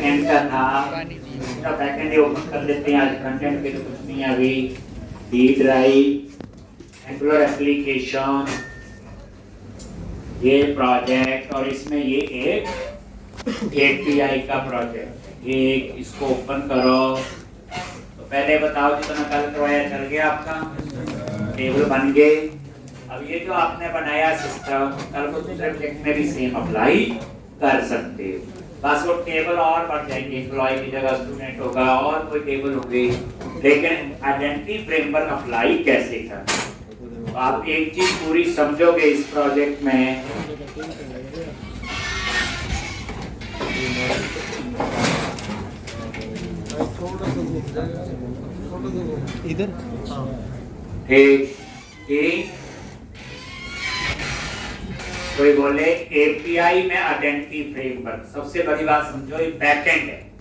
Backend का था, इसका बैकएंड ही ओपन कर लेते हैं। आज फ्रंट एंड पे तो कुछ नहीं है अभी। डी ड्राइव, एंगुलर एप्लीकेशन, ये प्रोजेक्ट, और इसमें ये एक एपीआई का प्रोजेक्ट। एक इसको ओपन करो। तो पहले बताओ जितना कल करवाया चल गया आपका, टेबल बन गए। अब ये जो आपने बनाया सिस्टम, कल को दूसरे प्रोजेक्ट में भी सेम अप्लाई कर सकते हो। बस वो टेबल और बढ़ जाएंगे, एम्प्लॉय की जगह स्टूडेंट होगा और कोई टेबल होगी, लेकिन आइडेंटिटी फ्रेमवर्क अप्लाई कैसे करना, तो आप एक चीज पूरी समझोगे इस प्रोजेक्ट में। इधर ठीक, कोई बोले एपीआई में आइडेंटिटी फ्रेमवर्क, सबसे बड़ी बात समझो ये बैकएंड है,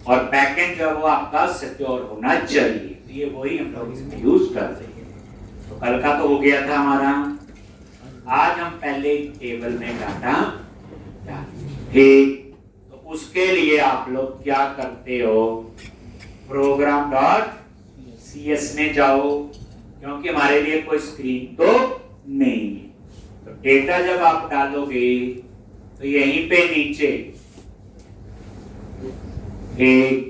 और बैकएंड जो है वो आपका सिक्योर होना चाहिए। तो ये वही हम लोग इसमें यूज कर रहे हैं। तो कल का तो हो गया था हमारा। आज हम पहले टेबल में डाटा ठीक, तो उसके लिए आप लोग क्या करते हो, प्रोग्राम डॉट cs में जाओ, क्योंकि हमारे लिए कोई स्क्रीन तो नहीं है। तो डेटा जब आप डालोगे तो यहीं पे नीचे एक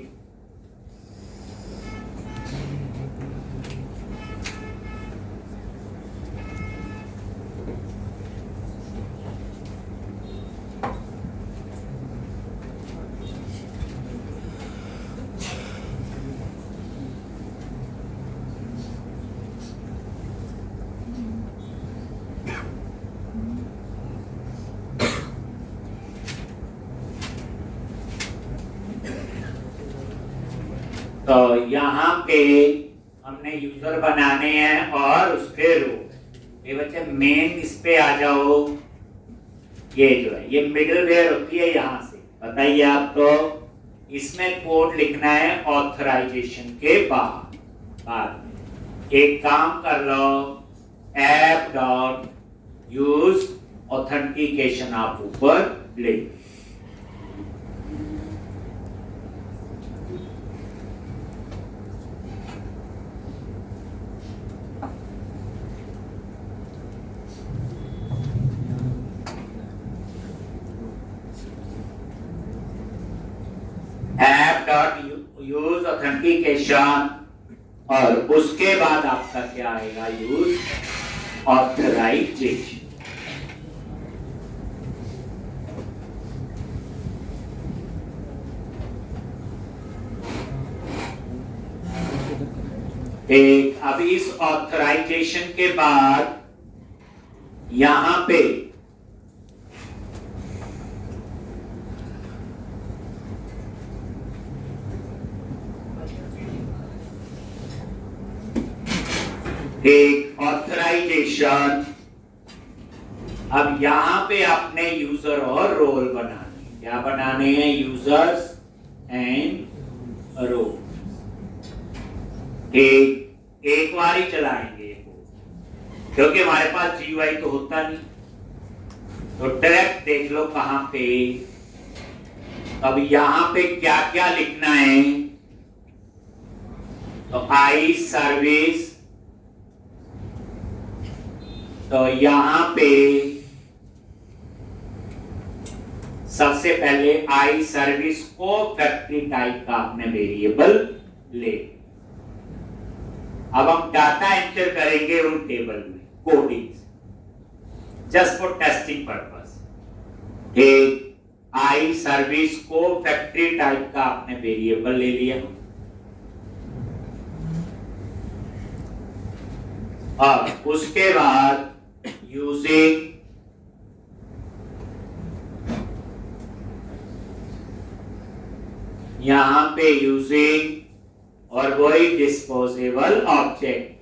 तो यहाँ पे हमने यूजर बनाने हैं और उसके रो। ये बच्चे मेन इस पे आ जाओ। ये जो है ये मिडलवेयर होती है, यहाँ से बताइए आपको। इसमें कोड लिखना है ऑथराइजेशन के बाद में। एक काम कर लो, ऐप डॉट यूज ऑथेंटिकेशन आप ऊपर ले। ऐप डॉट यूज ऑथेंटिकेशन, और उसके बाद आपका क्या आएगा, यूज ऑथराइजेशन। एक अब इस ऑथराइजेशन के बाद यहां पे एक ऑथराइजेशन। अब यहां पे आपने यूजर और रोल बनाने, क्या बनाने हैं, यूजर्स एंड रोल। एक बार ही चलाएंगे, क्योंकि हमारे पास जीयूआई तो होता नहीं। तो डायरेक्ट देख लो कहां पे, अब यहां पे क्या क्या लिखना है। तो आई सर्विस, तो यहां पे सबसे पहले आई सर्विस को फैक्ट्री टाइप का आपने वेरिएबल ले। अब हम डाटा एंटर करेंगे उन टेबल में, coding, just for testing purpose. एक आई सर्विस को फैक्ट्री टाइप का आपने वेरिएबल ले लिया, और उसके बाद यूजिंग यहां पे यूजिंग और वही डिस्पोजेबल ऑब्जेक्ट,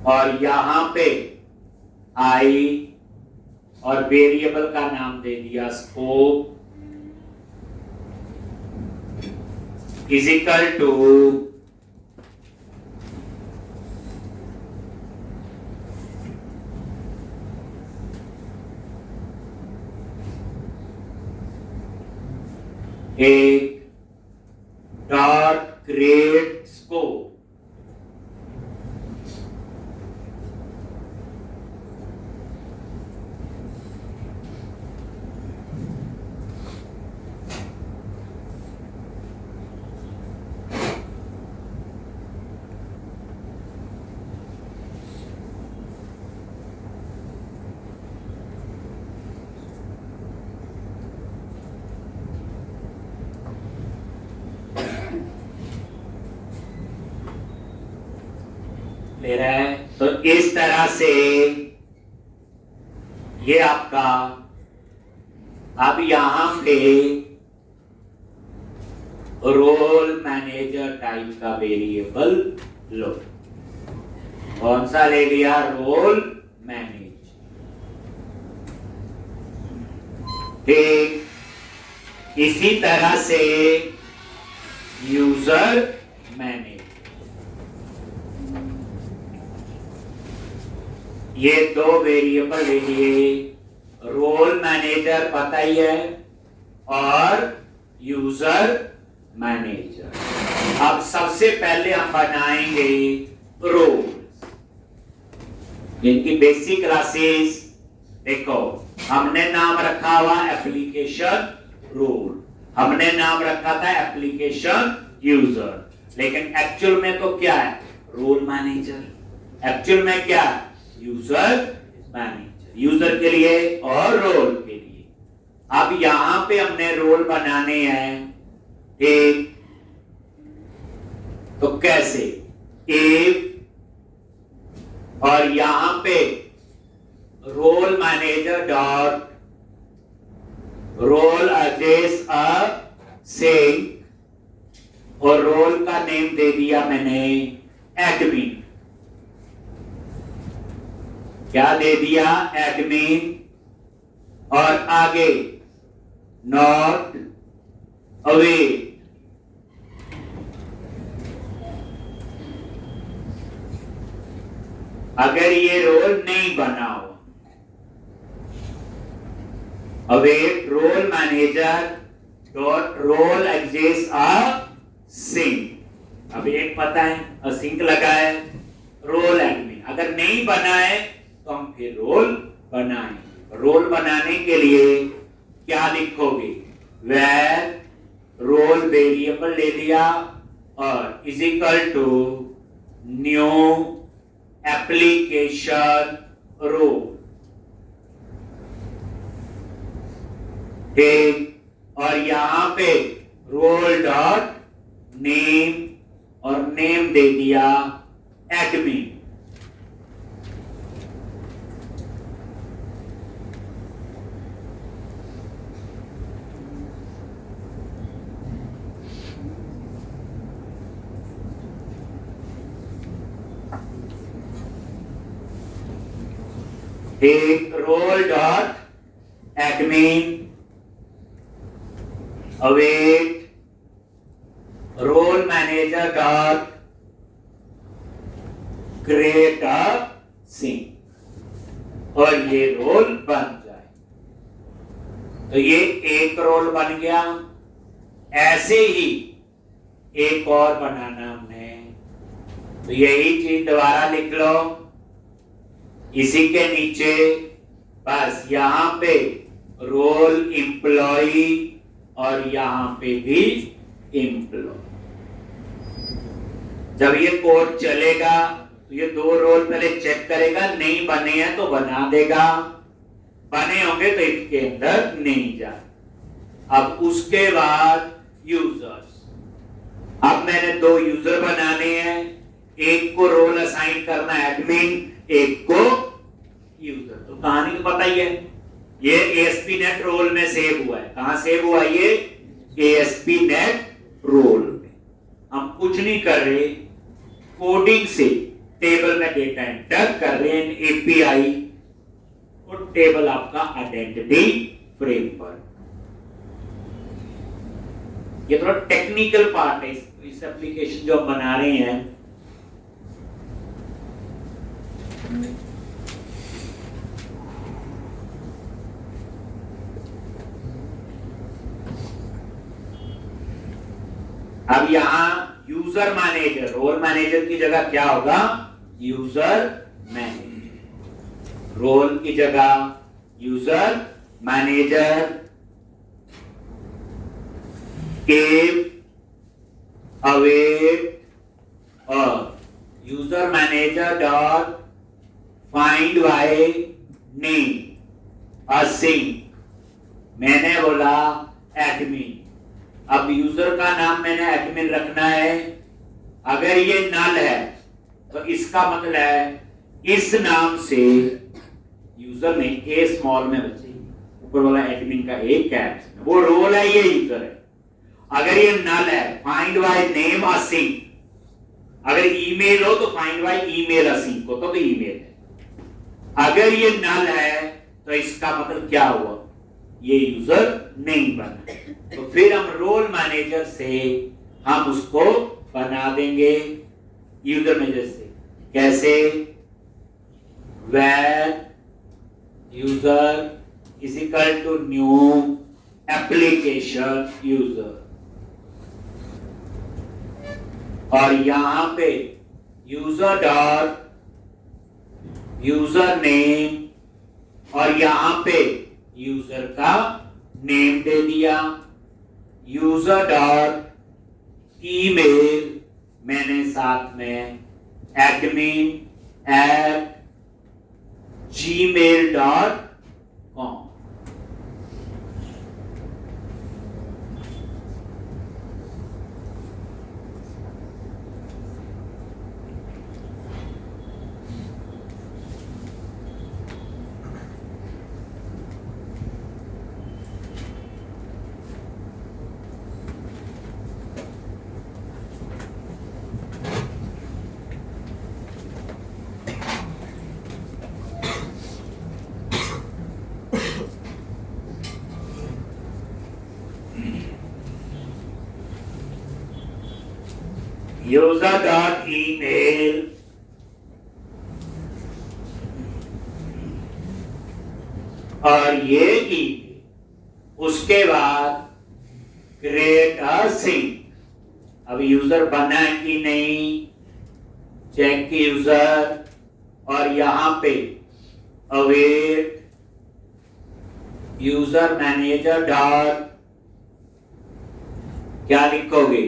और यहां पे आई और वेरिएबल का नाम दे दिया स्कोप इज इक्वल टू एक डॉट क्रिएट स्कोप, ले रहा है। तो इस तरह से ये आपका अब यहां पे रोल मैनेजर टाइप का वेरिएबल लो, कौन सा ले लिया? Role manage. ठीक इसी तरह से यूजर मैनेज, ये दो वेरिएबल ले लिए, रोल मैनेजर पता ही है और यूजर मैनेजर। अब सबसे पहले हम बनाएंगे रोल्स, इनकी बेसिक क्लासेस। देखो हमने नाम रखा हुआ एप्लीकेशन रोल, हमने नाम रखा था एप्लीकेशन यूजर, लेकिन एक्चुअल में तो क्या है? Role manager. एक्चुअल में क्या है? यूजर मैनेजर, यूजर के लिए और रोल के लिए। अब यहां पे हमने रोल बनाने हैं, ठीक? तो कैसे? इफ और यहां पे role manager dot role address sync, और रोल का नेम दे दिया मैंने एडमिन। क्या दे दिया? एडमिन। और आगे नॉट अवे। अगर ये रोल नहीं बना हो, await role manager dot role exist sync. अब एक पता है असिंक लगा है, रोल एडमिन। अगर नहीं बना है तो हम फिर रोल बनाएंगे। रोल बनाने के लिए क्या लिखोगे? वेर रोल वेरिएबल ले लिया और is equal to new application role, ठीक? और यहां पे रोल डॉट नेम, और नेम दे दिया एडमिन। एक role dot admin await role manager dot create a sync, और ये रोल बन जाए। तो ये एक रोल बन गया। ऐसे ही एक और बनाना हमने, तो यही चीज दोबारा लिख लो इसी के नीचे। बस यहां पे रोल एम्प्लॉई और यहां पे भी एम्प्लॉय। जब ये कोड चलेगा तो ये दो रोल पहले चेक करेगा, नहीं बने हैं तो बना देगा, बने होंगे तो इसके अंदर नहीं जा। अब उसके बाद यूजर्स, अब मैंने दो यूजर बनाने हैं, एक को रोल असाइन करना एडमिन, एक को यूजर। तो कहानी तो पता ही है, ये ASP.NET रोल में सेव हुआ है। कहां सेव हुआ? ये ASP.NET रोल में। हम कुछ नहीं कर रहे, कोडिंग से टेबल में डेटा एंटर कर रहे हैं, API और टेबल आपका आइडेंटिटी फ्रेमवर्क। ये थोड़ा टेक्निकल पार्ट है इस एप्लीकेशन जो हम बना रहे हैं। अब यहां यूजर मैनेजर, रोल मैनेजर की जगह क्या होगा? User manager. रोल की जगह यूजर मैनेजर keep await और user manager dot find by name sync. मैंने बोला एडमिन, अब यूजर का नाम मैंने एडमिन रखना है। अगर ये नल है तो इसका मतलब है इस नाम से यूजर ने ए स्मॉल में बचेगी, ऊपर वाला एडमिन का एक कैप्स, वो रोल है, ये यूजर है। अगर ये नल है फाइंड बाय नेम असिंक, अगर ईमेल हो तो फाइंड बाय ईमेल असिंक हो तो ईमेल है। अगर ये नल है तो इसका मतलब क्या हुआ? ये यूजर नहीं बना। तो फिर हम रोल मैनेजर से हम उसको बना देंगे यूजर मैनेजर से। कैसे? where user is equal to new application user, और यहां पे यूजर डॉट यूजर नेम और यहां पे यूजर का नेम दे दिया। यूजर डॉट ईमेल मैंने साथ में admin@gmail.com। user dot email और ये ईमेल, उसके बाद क्रिएट अ सिंक। अब यूजर बना है कि नहीं चेक की यूजर, और यहां पे अवेट यूजर मैनेजर डॉट क्या लिखोगे?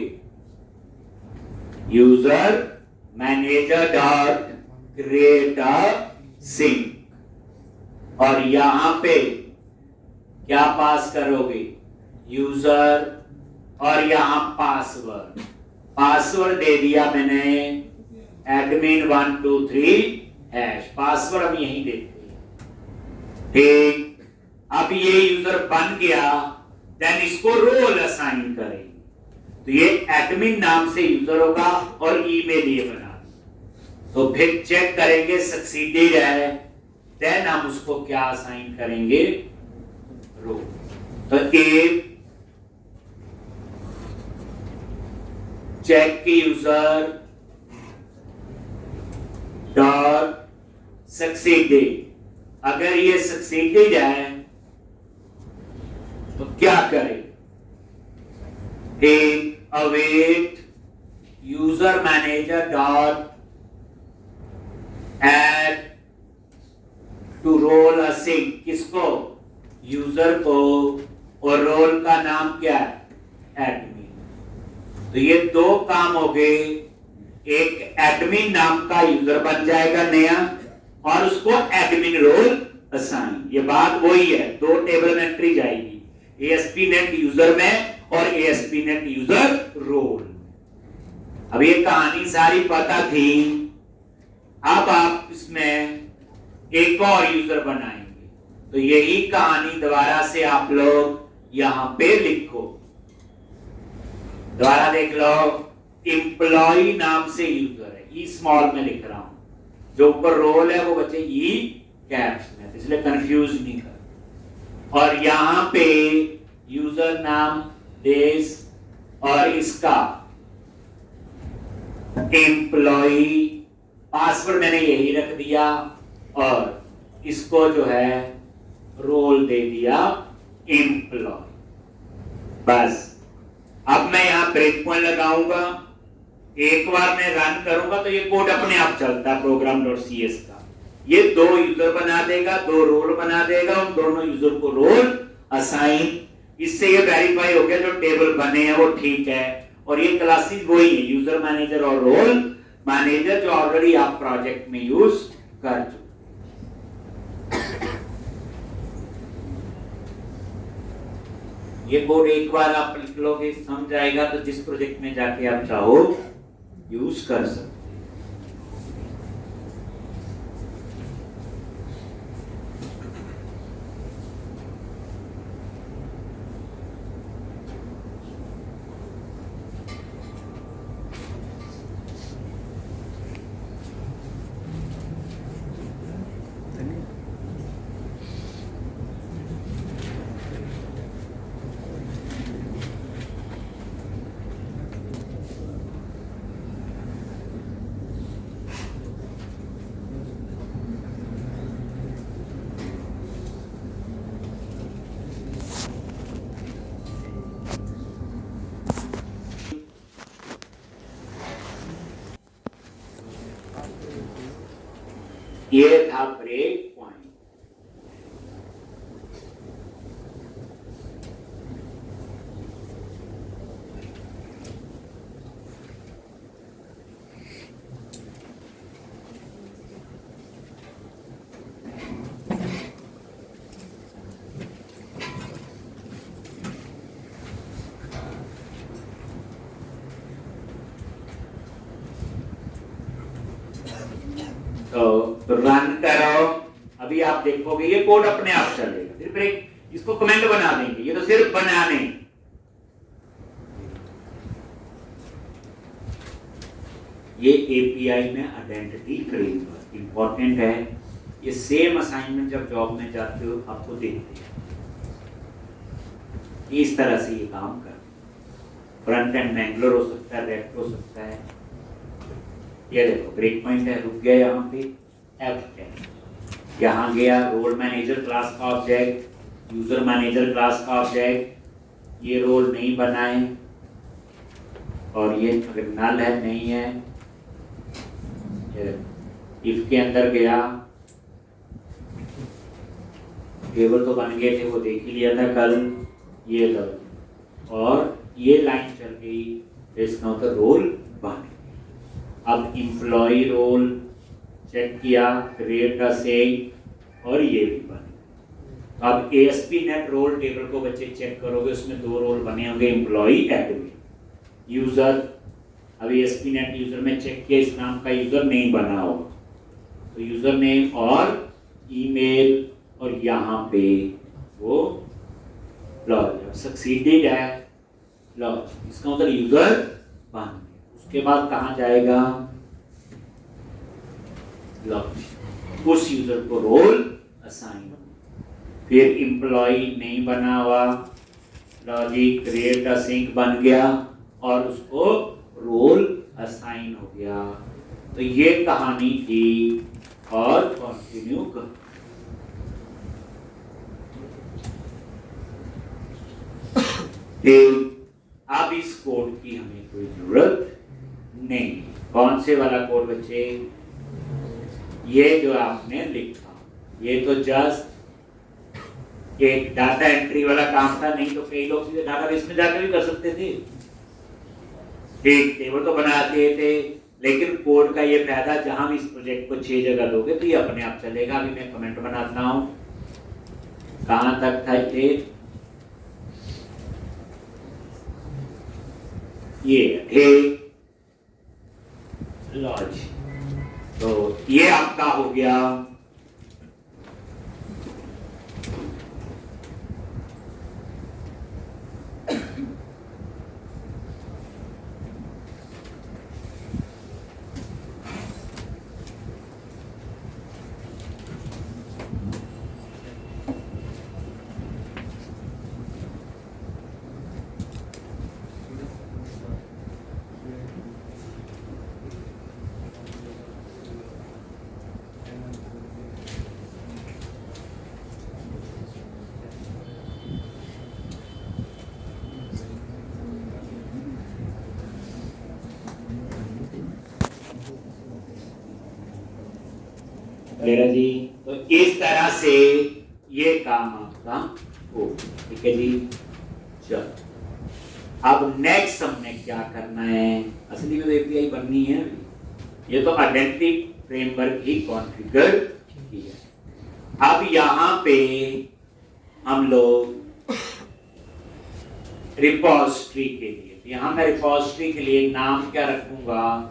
User manager dot create a sync, और यहां पे क्या पास करोगे? यूजर और यहां पासवर्ड। पासवर्ड दे दिया मैंने admin123#। पासवर्ड हम यहीं देते हैं। ठीक, अब ये यूजर बन गया, देन इसको रोल असाइन करेंगे। तो ये एडमिन नाम से यूजर होगा और ईमेल ये बना, तो फिर चेक करेंगे सक्सीडेड है, देन हम उसको क्या असाइन करेंगे? रोल। तो एक चेक की यूजर डॉट सक्सीडेड, अगर ये सक्सीडेड है तो क्या करें? एक await user manager dot add to role a sync। किसको? यूजर को, और रोल का नाम क्या है? एडमिन। तो ये दो काम हो गए, एक एडमिन नाम का यूजर बन जाएगा नया, और उसको एडमिन रोल असाइन। ये बात वही है, दो टेबल में एंट्री जाएगी, ASP.NET यूजर में और ASP.NET यूजर रोल। अब ये कहानी सारी पता थी। अब आप इसमें एक और यूजर बनाएंगे, तो यही कहानी दोबारा से आप लोग यहां पे लिखो। दोबारा देख लो, एम्प्लॉय नाम से यूजर है, ई स्मॉल में लिख रहा हूं, जो ऊपर रोल है वो बचे ई कैप्स में, इसलिए कंफ्यूज नहीं कर। और यहां पे यूजर नाम देश और इसका एम्प्लॉय, पासवर्ड मैंने यही रख दिया, और इसको जो है रोल दे दिया एम्प्लॉय। बस अब मैं यहाँ ब्रेक पॉइंट लगाऊंगा, एक बार मैं रन करूंगा तो ये कोड अपने आप चलता है program.cs का। ये दो यूजर बना देगा, दो रोल बना देगा, उन दोनों यूजर को रोल असाइन। इससे ये वेरीफाई हो गया जो टेबल बने हैं वो ठीक है। और ये क्लासेस वही है, यूजर मैनेजर और रोल मैनेजर, जो ऑलरेडी आप प्रोजेक्ट में यूज कर चुके। ये कोड एक बार आप लिख लोगे, समझ आएगा, तो जिस प्रोजेक्ट में जाके आप चाहो यूज कर सकते। ये था ब्रेक पॉइंट। तो रन करो, अभी आप देखोगे ये कोड अपने आप चलेगा। फिर ब्रेक, इसको कमेंट बना देंगे, ये तो सिर्फ बनाने। ये एपीआई में आइडेंटिटी फ्रेमवर्क इंपॉर्टेंट है। ये सेम असाइनमेंट जब जॉब में जाते हो आपको देते हैं, इस तरह से ये काम कर। फ्रंट एंड मैंगलोर हो सकता है, रेक्ट हो सकता है। ये देखो ब्रेक पॉइंट है, रुक गया यहाँ पे। F10 यहाँ गया, रोल मैनेजर क्लास का ऑब्जेक्ट, यूजर मैनेजर क्लास का ऑब्जेक्ट, ये रोल नहीं बनाए और ये नल है नहीं है। इफ के अंदर गया, टेबल तो बन गए थे, वो देख ही लिया था कल। ये लो, और ये लाइन चल गई, इसका मतलब रोल बन गया। अब एम्प्लॉय रोल चेक किया, क्रिएट का सेव, और ये भी बन गया। अब ASP.NET रोल टेबल को बच्चे चेक करोगे, उसमें दो रोल बने होंगे, एम्प्लॉय एडमिन यूजर। अब ASP.NET यूजर में चेक किया, इस नाम का यूजर नहीं बना होगा, तो यूजर नेम और ईमेल, और यहाँ पे वो लॉग सक्सीडेड है, लॉग, इसका मतलब यूजर बन गया। उसके बाद कहाँ जाएगा, लॉग, उस यूजर को रोल असाइन। फिर एम्प्लॉय नहीं बना हुआ, लॉजिक क्रिएट अ सिंक बन गया और उसको रोल असाइन हो गया। तो ये कहानी थी, और कंटिन्यू कर। अब इस कोड की हमें कोई जरूरत नहीं। कौन से वाला कोड बच्चे, ये जो आपने लिखा, ये तो जस्ट एक डाटा एंट्री वाला काम था। नहीं तो कई लोग सीधे डाटाबेस में जाकर भी कर सकते थे, एक टेबल तो बनाते थे। लेकिन कोड का ये फायदा, जहां भी इस प्रोजेक्ट को 6 जगह दोगे तो ये अपने आप चलेगा। अभी मैं कमेंट बनाता हूं, कहां तक था ये लॉज। तो ये आपका हो गया क्लियर है जी। तो इस तरह से ये काम आपका हो, ठीक है जी। चलो अब नेक्स्ट हमने क्या करना है, असली में तो एपीआई बननी है अभी। ये तो आइडेंटिटी फ्रेमवर्क ही कॉन्फ़िगर किया। अब यहाँ पे हम लोग रिपोजिटरी के लिए, यहाँ मैं रिपोजिटरी के लिए नाम क्या रखूंगा,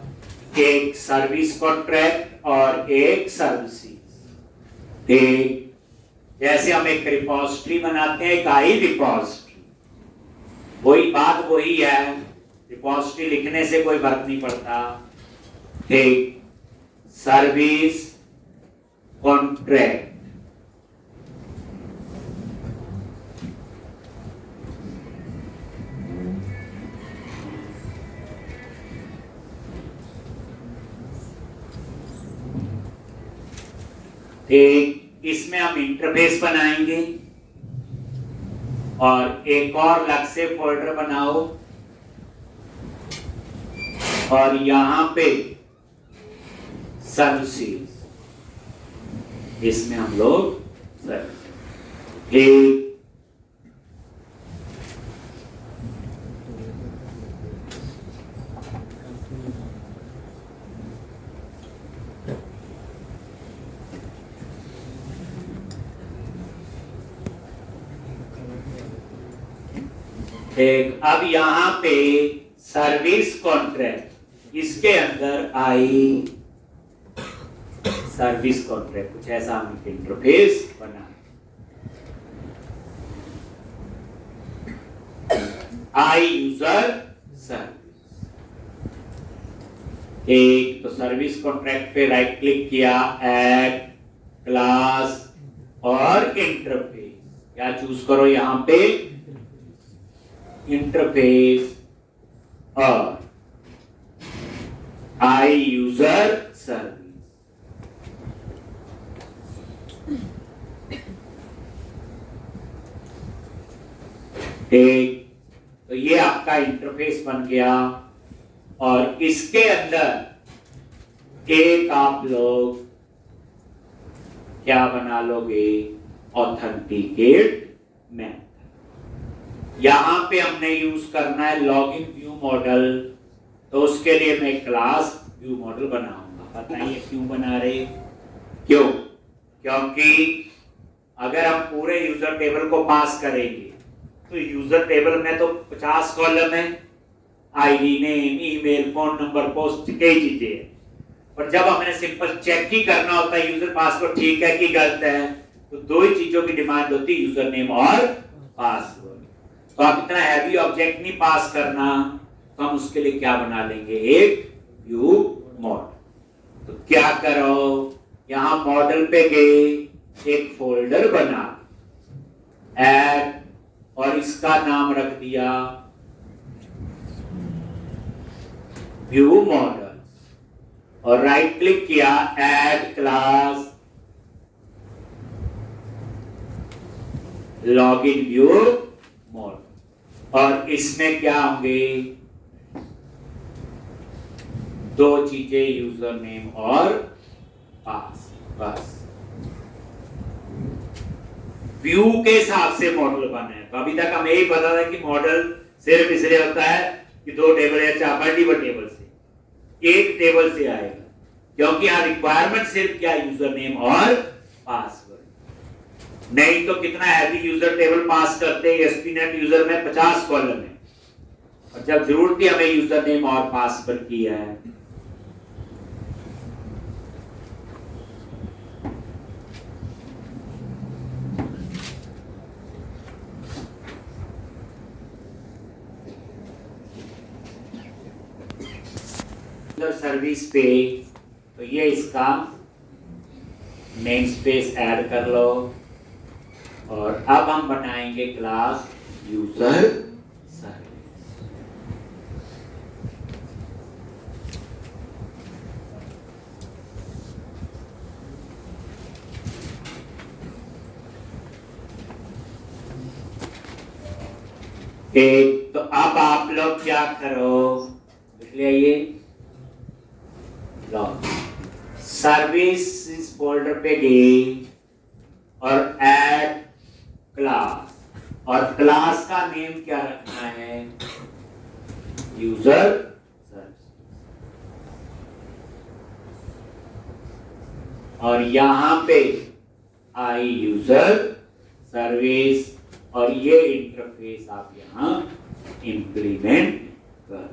एक सर्विस कॉन्ट्रैक्ट और एक सर्विसेज। ठीक, जैसे हम एक रिपोजिटरी बनाते हैं, एक आई रिपोजिटरी, वही बात वही है, रिपोजिटरी लिखने से कोई फर्क नहीं पड़ता। ठीक, सर्विस कॉन्ट्रैक्ट, ठीक, इसमें हम इंटरफेस बनाएंगे और एक और अलग से फोल्डर बनाओ और यहां पे सर्विसेज, इसमें हम लोग सर्विस। ठीक, एक अब यहां पे सर्विस कॉन्ट्रैक्ट, इसके अंदर आई सर्विस कॉन्ट्रैक्ट, कुछ ऐसा हम इंटरफेस बना, आई यूजर सर्विस। एक तो सर्विस कॉन्ट्रैक्ट पे राइट क्लिक किया, ऐड क्लास और इंटरफेस, क्या चूज करो यहां पे, इंटरफेस और आई यूजर सर्विस। ठीक, तो ये आपका इंटरफेस बन गया और इसके अंदर एक आप लोग क्या बना लोगे, ऑथेंटिकेट मेथड। यहां पे हमने यूज करना है लॉगिन व्यू मॉडल, तो उसके लिए मैं क्लास व्यू मॉडल बनाऊंगा। बताइए क्यों बना रहे, क्यों, क्योंकि अगर हम पूरे यूजर टेबल को पास करेंगे तो यूजर टेबल में तो 50 कॉलम है, ID, name, email, phone number, post, कई चीजें हैं। और जब हमें सिंपल चेक ही करना होता है यूजर पासवर्ड ठीक है कि गलत है, तो दो ही चीजों की डिमांड होती है, यूजर नेम और पासवर्ड। तो आप इतना हैवी ऑब्जेक्ट नहीं पास करना, तो हम उसके लिए क्या बना लेंगे, एक व्यू मॉडल। तो क्या करो, यहां मॉडल पे गए, एक फोल्डर बना, ऐड, और इसका नाम रख दिया व्यू मॉडल, और राइट क्लिक किया, add class login view model, और इसमें क्या होंगे, दो चीजें, यूजर नेम और पास, बस। व्यू के हिसाब से मॉडल बना है। तो अभी तक हमें यही पता था कि मॉडल सिर्फ इसलिए होता है कि दो टेबल या चार मल्टीपल टेबल से एक टेबल से आएगा, क्योंकि यहाँ रिक्वायरमेंट सिर्फ क्या, यूजर नेम और पासवर्ड। नहीं तो कितना हैवी यूजर टेबल पास करते हैं, एसपीनेट यूजर में 50 कॉलम है, और जब जरूरत थी हमें यूजर नेम और पासवर्ड किया है। सर्विस पे तो ये इसका नेम स्पेस ऐड कर लो, और अब हम बनाएंगे क्लास यूजर सर्विस। एक तो अब आप लोग क्या करो, लिख लिया ये सर्विस फोल्डर पे गए और ऐड क्लास, और क्लास का नेम क्या रखना है, यूजर सर्विस। और यहां पे आई यूजर सर्विस, और ये इंटरफेस आप यहां इंप्लीमेंट कर।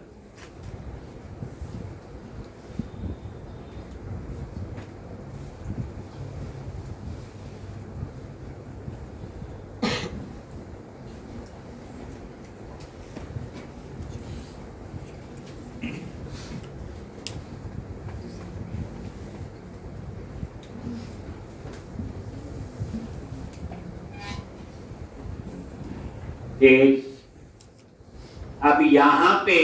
अब यहां पे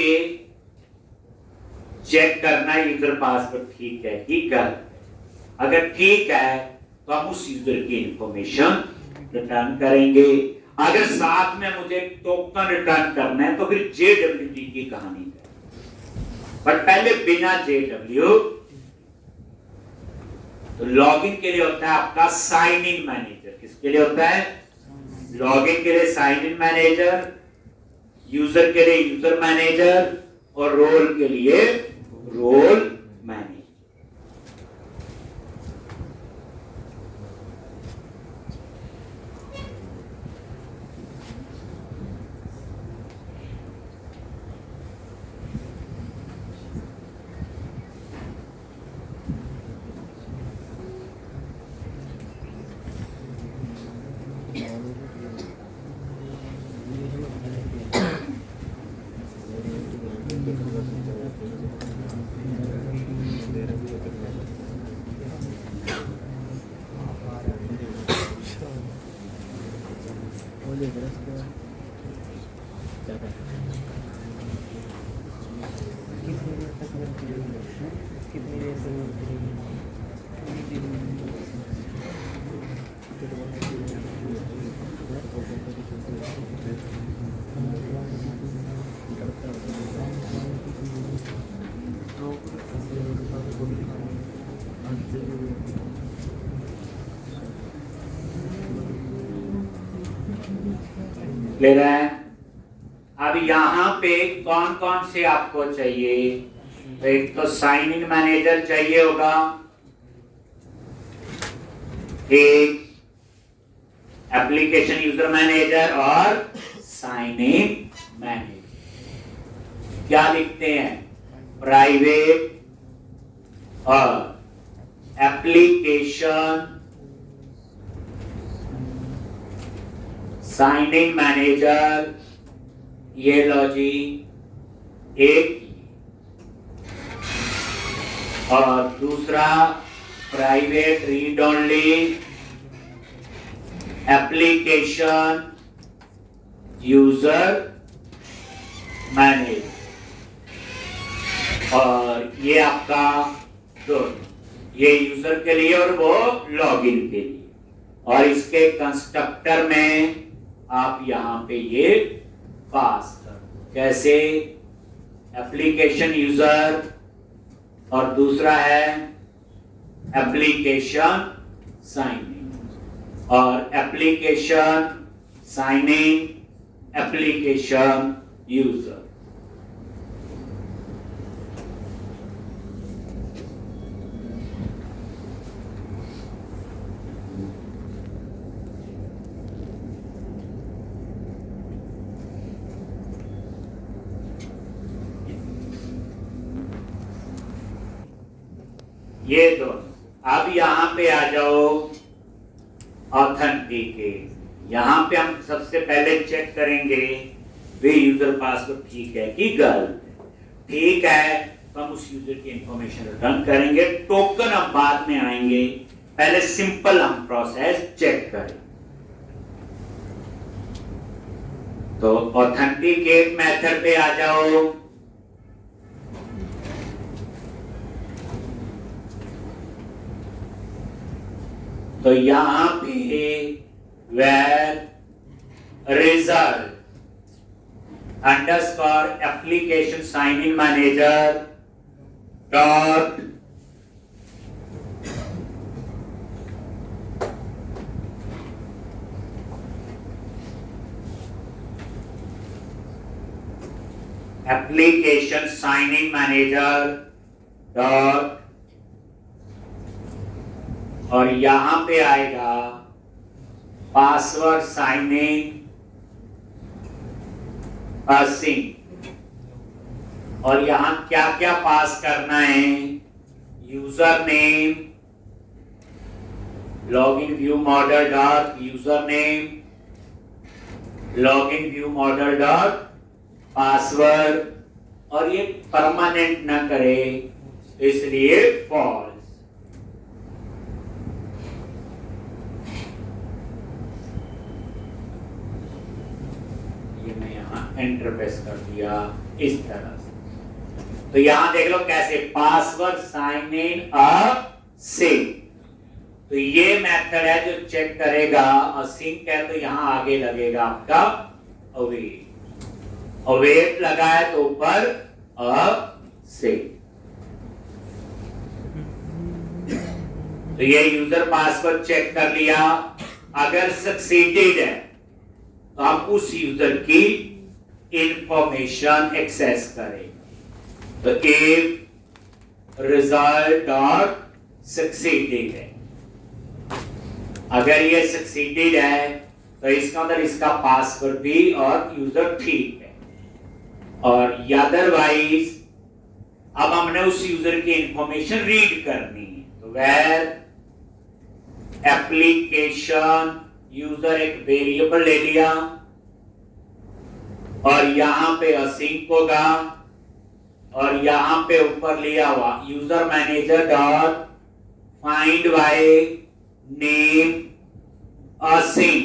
चेक करना यूजर पासवर्ड ठीक है कि गलत है। अगर ठीक है तो हम उस यूजर की इंफॉर्मेशन रिटर्न करेंगे। अगर साथ में मुझे टोकन रिटर्न करना है तो फिर JWT की कहानी है। बट पहले बिना JW, तो लॉगिन के लिए होता है आपका साइन इन मैनेजर। किसके लिए होता है? लॉगिन के लिए साइन इन मैनेजर, यूजर के लिए यूजर मैनेजर, और रोल के लिए रोल मैनेजर। कितनी देर से ले रहा है। अब यहां पे कौन कौन से आपको चाहिए? तो एक तो साइन इन मैनेजर चाहिए होगा, एक एप्लीकेशन यूजर मैनेजर और साइन इन मैनेजर। क्या लिखते हैं? प्राइवेट और एप्लीकेशन साइन इन मैनेजर, ये लो जी एक, और दूसरा private read only application user manager, और ये आपका दोनों, ये यूजर के लिए और वो लॉगिन के लिए। और इसके कंस्ट्रक्टर में आप यहां पे ये पास कर, कैसे? एप्लीकेशन यूजर और दूसरा है एप्लीकेशन साइन इन, और application sign in application user. ये दोनों। अब यहां पे आ जाओ ऑथेंटिकेट। यहां पे हम सबसे पहले चेक करेंगे वे यूजर पासवर्ड ठीक है कि गलत है। ठीक है तो हम उस यूजर की इंफॉर्मेशन रिटर्न करेंगे। टोकन हम बाद में आएंगे, पहले सिंपल हम प्रोसेस चेक करें। तो ऑथेंटिकेट मेथड पे आ जाओ। तो यहां पे var result underscore application sign in manager dot application sign in manager dot, और यहां पे आएगा पासवर्ड साइन इन पासिंग, और यहां क्या क्या पास करना है, user name, login view model dot user name, login view model dot password, और ये परमानेंट ना करे इसलिए फॉल्स। ये मैं यहां एंटर प्रेस कर दिया इस तरह से। तो यहां देख लो कैसे पासवर्ड साइन इन सिंक, तो ये मेथड है जो चेक करेगा, और सिंक है तो यहां आगे लगेगा आपका अवेट, अवेट लगा है तो ऊपर सिंक। तो ये यूजर पासवर्ड चेक कर लिया, अगर सक्सीडेड है तो आप उस यूजर की इंफॉर्मेशन एक्सेस करें। तो इफ रिजल्ट डॉट सक्सीडेड है, अगर ये सक्सीडेड है तो इसका मतलब इसका पासवर्ड भी और यूजर ठीक है, और अदरवाइज अब हमने उस यूजर की इंफॉर्मेशन रीड करनी है, तो वेर एप्लीकेशन यूजर एक वेरिएबल ले लिया, और यहां पे असिंक होगा, और यहां पे ऊपर लिया हुआ user manager dot find by name async,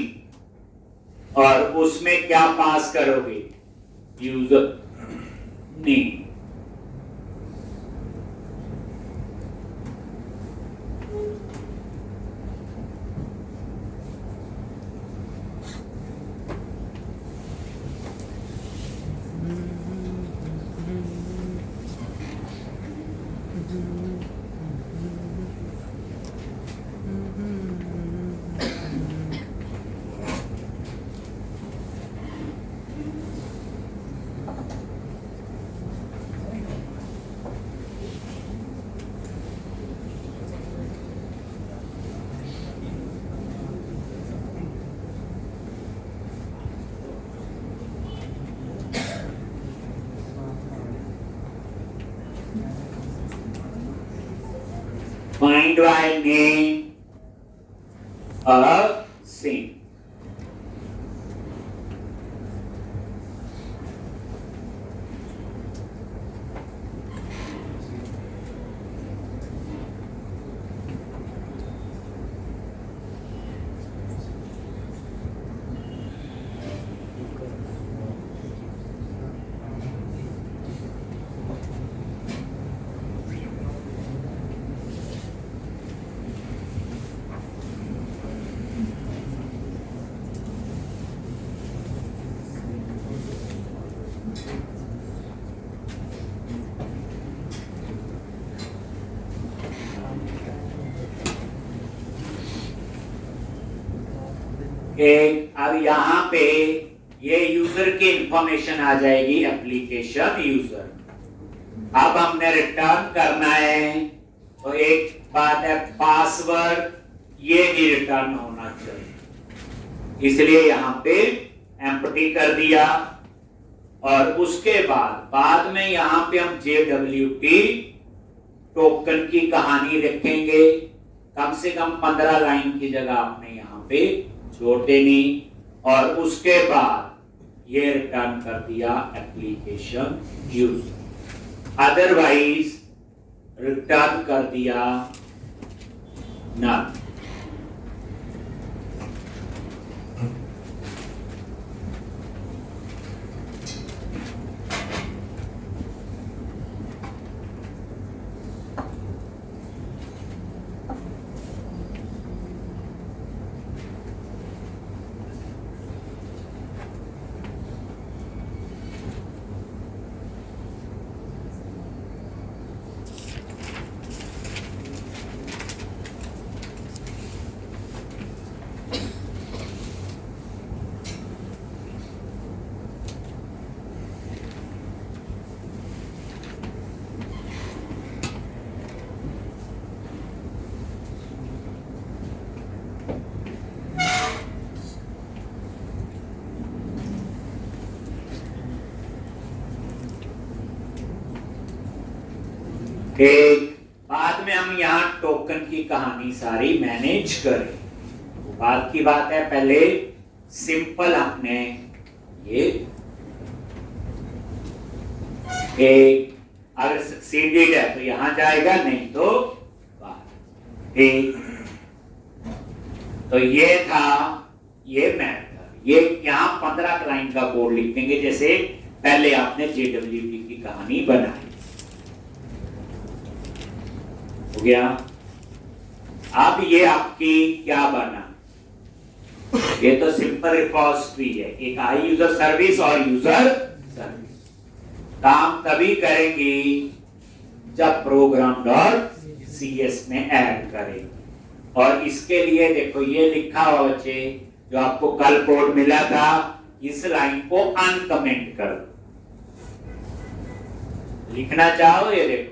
और उसमें क्या पास करोगे, user name. Find by name sink. अब यहां पे ये यूजर की इंफॉर्मेशन आ जाएगी, एप्लीकेशन यूजर। अब हमने रिटर्न करना है, तो एक बात है पासवर्ड, ये भी रिटर्न होना चाहिए, इसलिए यहां पे एम्प्टी कर दिया, और उसके बाद में यहां पे हम JWT टोकन की कहानी रखेंगे, कम से कम 15 लाइन की जगह आपने यहां पे छोड़ देनी, और उसके बाद ये रिटर्न कर दिया एप्लीकेशन यूजर, अदरवाइज रिटर्न कर दिया नल। एक बाद में हम यहाँ टोकन की कहानी सारी मैनेज करें, बाद की बात है। पहले सिंपल हमने ये एक अगर सक्सीडेड है तो यहां जाएगा, नहीं तो बाहर। ठीक, तो ये था, ये मैथड। ये यहां 15 क्लाइंट का कोड लिख देंगे, जैसे पहले आपने JWT की कहानी बनाई। हो गया। अब ये आपकी क्या बना, ये तो सिंपल रिपोजिटरी है, एक आई यूजर सर्विस और यूजर सर्विस। काम तभी करेंगी जब program.cs में ऐड करें। और इसके लिए देखो ये लिखा हुआ बच्चे, जो आपको कल कोड मिला था, इस लाइन को अनकमेंट कर दो। लिखना चाहो ये देखो,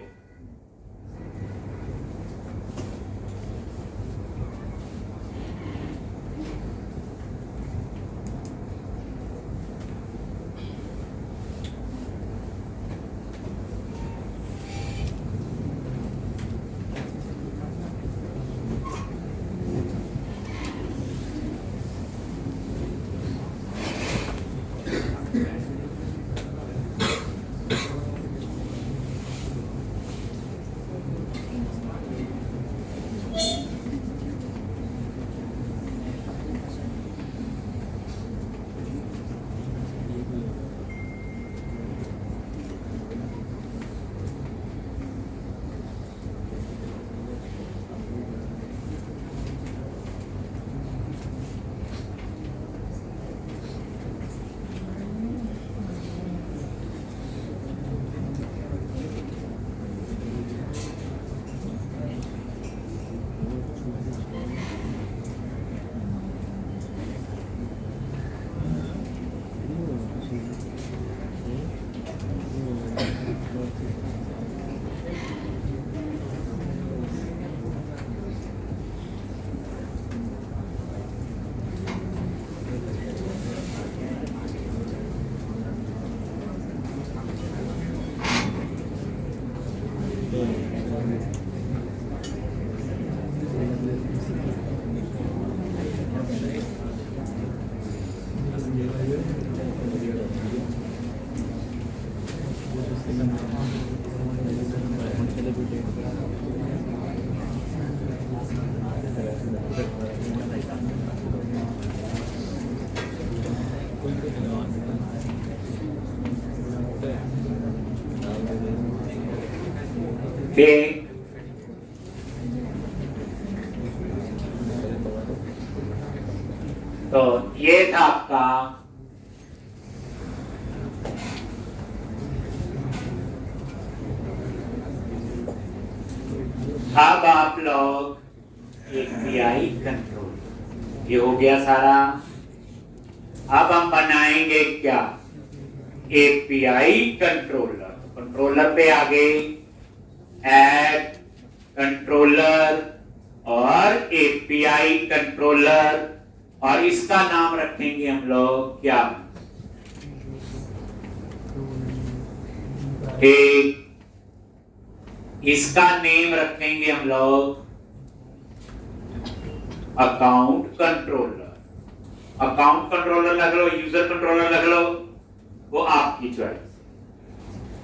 ठीक। तो ये था आपका अब आप लोग API कंट्रोल, ये हो गया सारा। अब हम बनाएंगे क्या, API कंट्रोलर। कंट्रोलर पे आगे ऐड कंट्रोलर और API कंट्रोलर, और इसका नाम रखेंगे हम लोग क्या, एक इसका नेम रखेंगे हम लोग अकाउंट कंट्रोलर। अकाउंट कंट्रोलर लग लो, यूजर कंट्रोलर लग लो, वो आपकी चॉइस।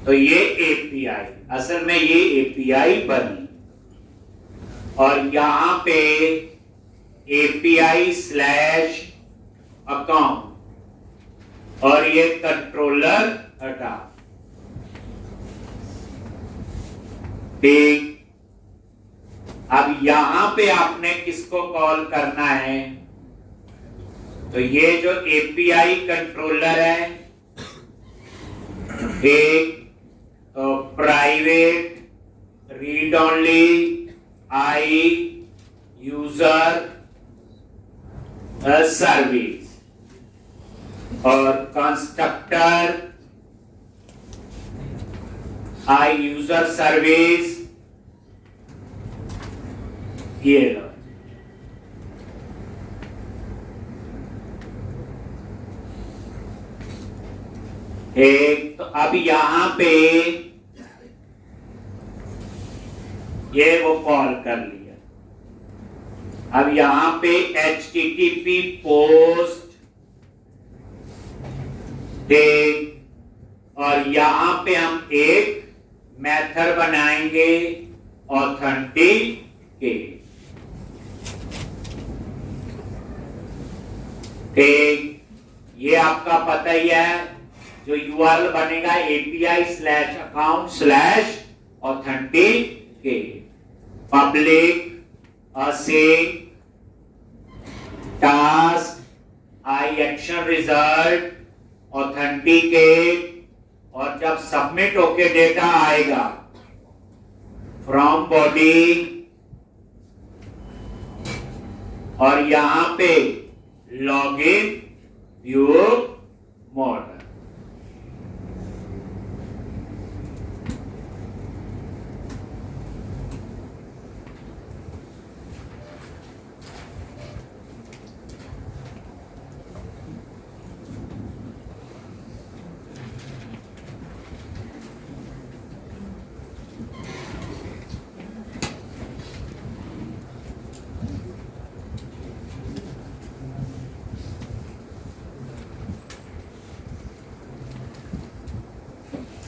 तो ये API, असल में ये API बनी, और यहां पे API स्लैश अकाउंट और ये कंट्रोलर हटा। ठीक, अब यहां पे आपने किसको कॉल करना है, तो ये जो API कंट्रोलर है, एक तो private read only I user service, और कंस्ट्रक्टर आई यूजर सर्विस, ये लो। एक तो अब यहां पे ये वो कॉल कर लिया। अब यहां पे HTTP पोस्ट टैग और यहां पे हम एक मेथड बनाएंगे ऑथेंटिकेट। टैग ये आपका पता ही है, जो URL बनेगा API/account/authenticate public async task I action result authenticate और जब सबमिट होके डेटा आएगा फ्रॉम बॉडी और यहां पे लॉगिन व्यू मॉडल।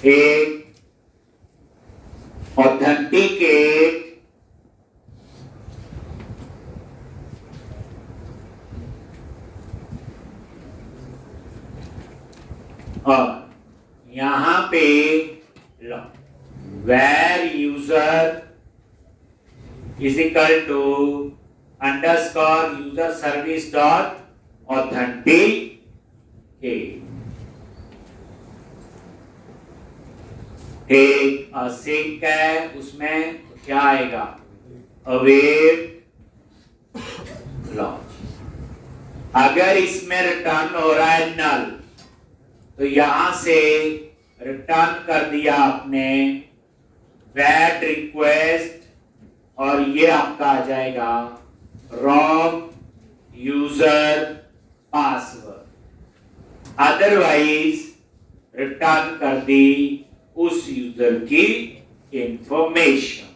एक ऑथेंटिकेट और यहां पे where user is equal to underscore user service dot authenticate एक असिंक है, उसमें क्या आएगा अवेट लॉन्च। अगर इसमें रिटर्न हो रहा है नल तो यहां से रिटर्न कर दिया आपने बैड रिक्वेस्ट और ये आपका आ जाएगा wrong user password. Otherwise return कर दी उस यूजर की इंफॉर्मेशन।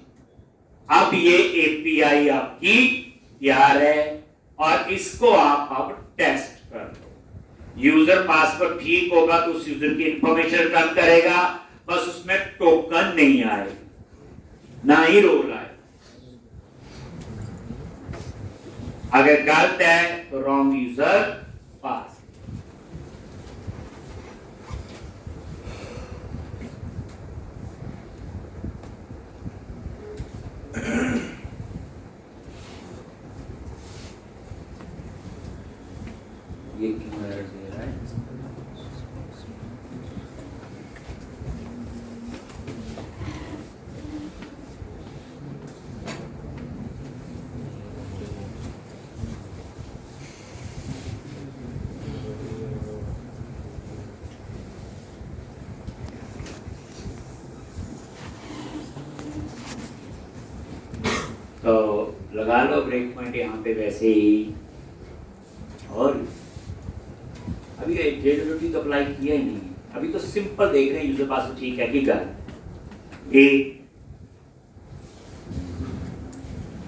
अब ये एपीआई आपकी तैयार है और इसको आप अब टेस्ट कर दो। यूजर पासवर्ड ठीक होगा तो उस यूजर की इंफॉर्मेशन रिटर्न करेगा, बस उसमें टोकन नहीं आएगा ना ही रोल आएगा। अगर गलत है तो रॉन्ग यूजर पास। ये क्यों एरर दे रहा है? तो लगा लो ब्रेक पॉइंट यहाँ पे वैसे ही। और अभी जेडब्ल्यूटी तो अप्लाई किया ही नहीं, अभी तो सिंपल देख रहे हैं यूजर पासवर्ड ठीक है कि गलत।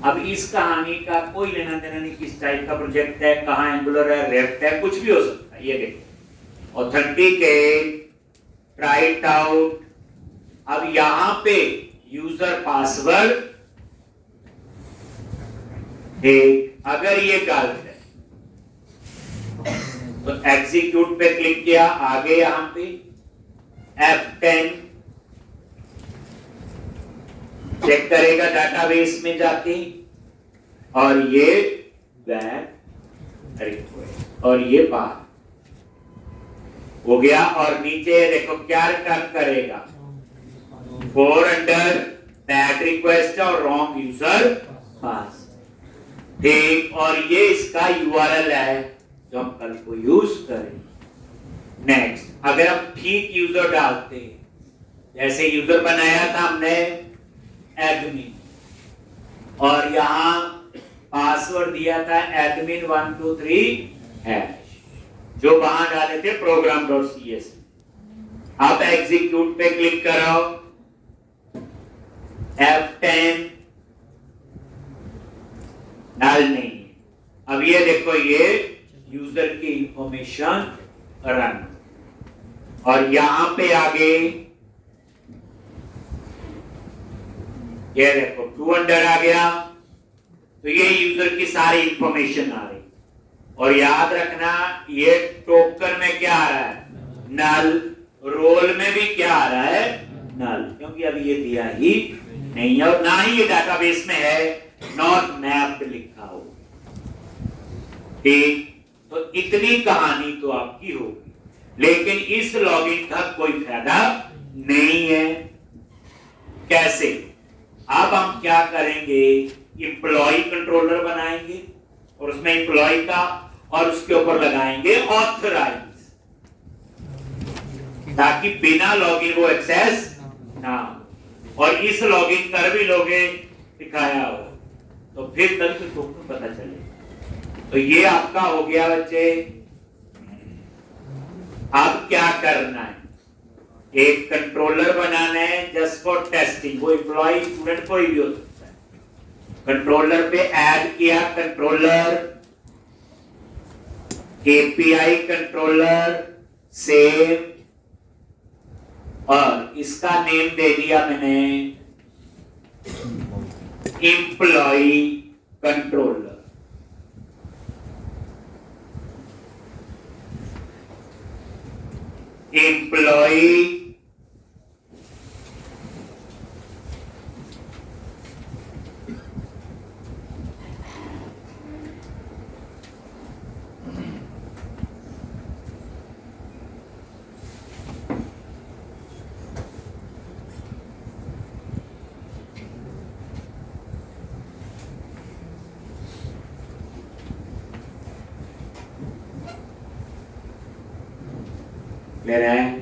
अब इस कहानी का कोई लेना देना नहीं, किस टाइप का प्रोजेक्ट है, कहाँ एंगुलर है, रेफ्ट है, कुछ भी हो सकता है। ये देखो ऑथेंटिकेट, ट्राई इट आउट। अब यहां पे यूजर पासवर्ड अगर ये गलत है तो एग्जीक्यूट पे क्लिक किया, आगे यहां पे F10 चेक करेगा डाटाबेस में जाके और ये बैक रिक्वेस्ट और ये बात हो गया। और नीचे देखो क्या रिटर्न करेगा, 4 अंडर बैड रिक्वेस्ट और रॉन्ग यूजर पास। ठीक, और ये इसका यूआरएल है जो हम कल को यूज करें। नेक्स्ट, अगर हम ठीक यूजर डालते हैं, जैसे यूजर बनाया था हमने एडमिन और यहां पासवर्ड दिया था admin123#, जो वहां डाले थे program.cs। अब एग्जीक्यूट पे क्लिक करो, F10 नल नहीं है। अब ये देखो, ये यूजर की इंफॉर्मेशन रन, और यहां पे आगे ये देखो 200 आ गया, तो ये यूजर की सारी इंफॉर्मेशन आ रही। और याद रखना, ये टोकन में क्या आ रहा है? नल। रोल में भी क्या आ रहा है? नल, क्योंकि अभी ये दिया ही नहीं है और ना ही ये डाटाबेस में है, नॉट मैप्ड लिखा हो। ठीक, तो इतनी कहानी तो आपकी होगी, लेकिन इस लॉगिन का कोई फायदा नहीं है। कैसे? अब हम क्या करेंगे, एम्प्लॉय कंट्रोलर बनाएंगे और उसमें एम्प्लॉय का और उसके ऊपर लगाएंगे ऑथराइज, ताकि बिना लॉगिन वो एक्सेस ना हो। और इस लॉगिन कर भी लोगे दिखाया हो तो फिर तक तो तुमको पता चले। तो ये आपका हो गया बच्चे। अब क्या करना है, एक कंट्रोलर बनाना है जस्ट फॉर टेस्टिंग। वो एम्प्लॉय स्टूडेंट कोई भी हो सकता है। कंट्रोलर पे ऐड किया कंट्रोलर, एपीआई कंट्रोलर, सेव, और इसका नेम दे दिया मैंने एम्प्लॉय कंट्रोलर। एम्प्लॉय ले रहे हैं,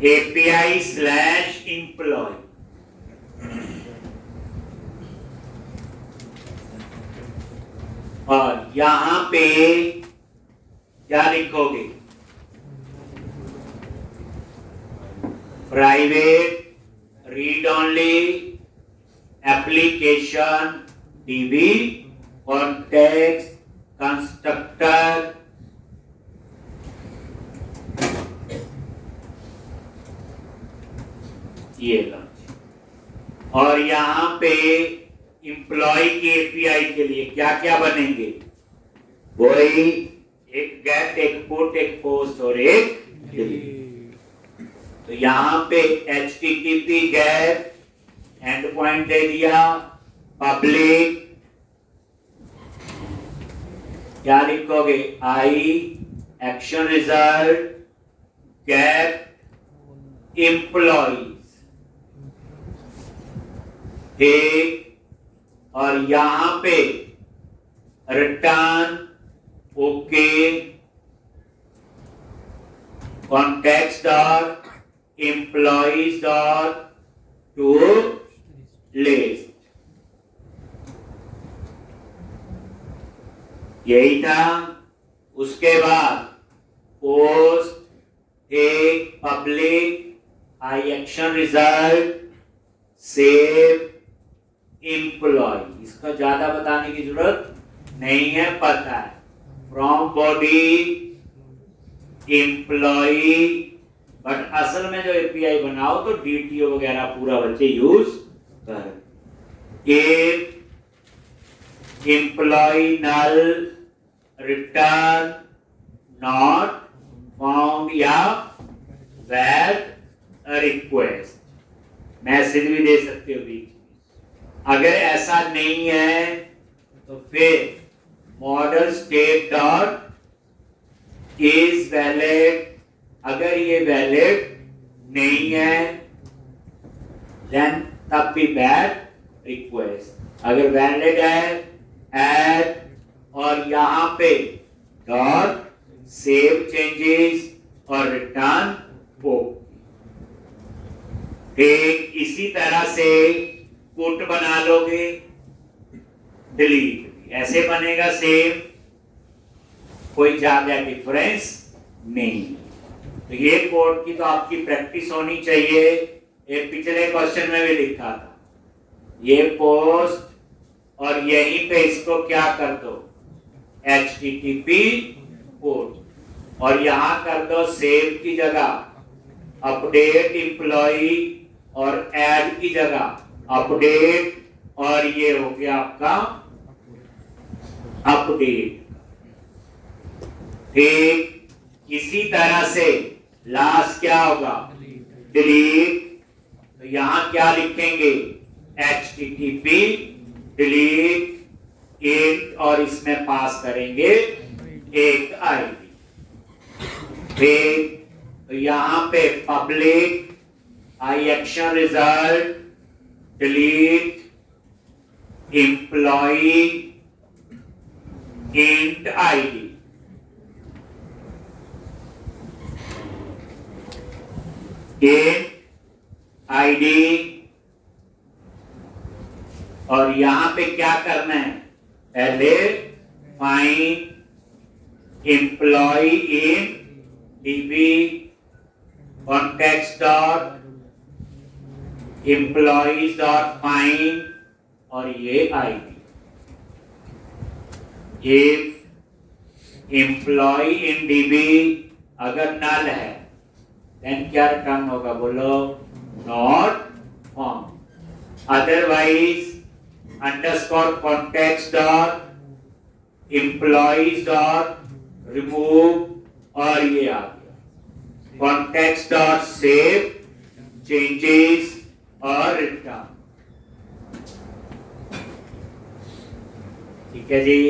API / employee। और यहां पे क्या लिखोगे, private read only application DB context constructor, ये लॉन्च। और यहां पे एम्प्लॉय के एपीआई के लिए क्या क्या बनेंगे, वही एक गेट, एक पुट, एक पोस्ट और एक डिलीट। तो यहां पे HTTP गेट एंड पॉइंट दे दिया, पब्लिक क्या लिखोगे, आई एक्शन रिजल्ट गेट एम्प्लॉयज, ठीक। और यहां पे return okay context dot employees dot to list, यही था। उसके बाद पोस्ट एक public I action result save employ, इसका ज्यादा बताने की जरूरत नहीं है, पता है। फ्रॉम बॉडी एम्प्लॉय, बट असल में जो एपीआई बनाओ तो डीटीओ वगैरह पूरा बच्चे यूज कर। एक employ null return not found या वैलिड रिक्वेस्ट, मैसेज भी दे सकते हो बीच में। अगर ऐसा नहीं है तो फिर model state dot is valid, अगर ये वैलिड नहीं है देन तब भी बैड रिक्वेस्ट, अगर वैलिड है ऐड, और यहां पे डॉट सेव चेंजेस और रिटर्न हो। ठीक इसी तरह से पुट बना लोगे, डिलीट ऐसे बनेगा सेम, कोई ज्यादा डिफरेंस नहीं। तो ये कोड की तो आपकी प्रैक्टिस होनी चाहिए। ये पिछले क्वेश्चन में भी लिखा था, ये पोस्ट और यहीं पे इसको क्या कर दो, HTTP पोर्ट, और यहां कर दो सेव की जगह अपडेट एम्प्लॉई, और ऐड की जगह अपडेट, और ये हो गया आपका अपडेट। ठीक इसी तरह से लास्ट क्या होगा, डिलीट। तो यहां क्या लिखेंगे, HTTP डिलीट इंट, और इसमें पास करेंगे एक आईडी। ठीक तो यहां पे public I action result delete employee int ID. Int ID, और यहां पे क्या करना है, पहले find employee in DB context dot employees dot find, और ये आईडी। इफ एम्प्लॉय इन डीबी अगर नल है देन क्या रिटर्न होगा, बोलो, not found. Otherwise underscore context dot employees dot remove, और ये आ गया कॉन्टेक्स्ट डॉट सेव चेंजेस और रिटर्न। ठीक है जी।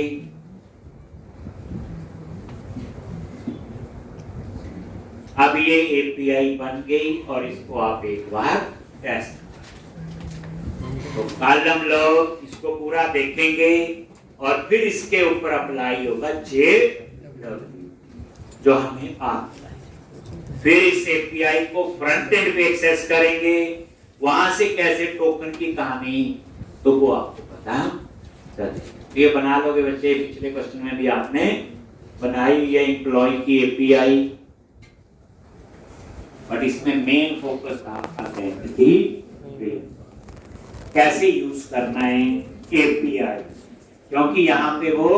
अब ये एपीआई बन गई, और इसको आप एक बार टेस्ट, तो कल हम लोग इसको पूरा देखेंगे, और फिर इसके ऊपर अप्लाई होगा JW जो हमें आता है। फिर इस एपीआई को फ्रंट एंड पे एक्सेस करेंगे, वहां से कैसे टोकन की कहानी, तो वो आपको पता चले। ये बना लोगे बच्चे, पिछले क्वेश्चन में भी आपने बनाई हुई है एम्प्लॉय की एपीआई, बट इसमें मेन फोकस था आइडेंटिटी कैसे यूज करना है एपीआई, क्योंकि यहाँ पे वो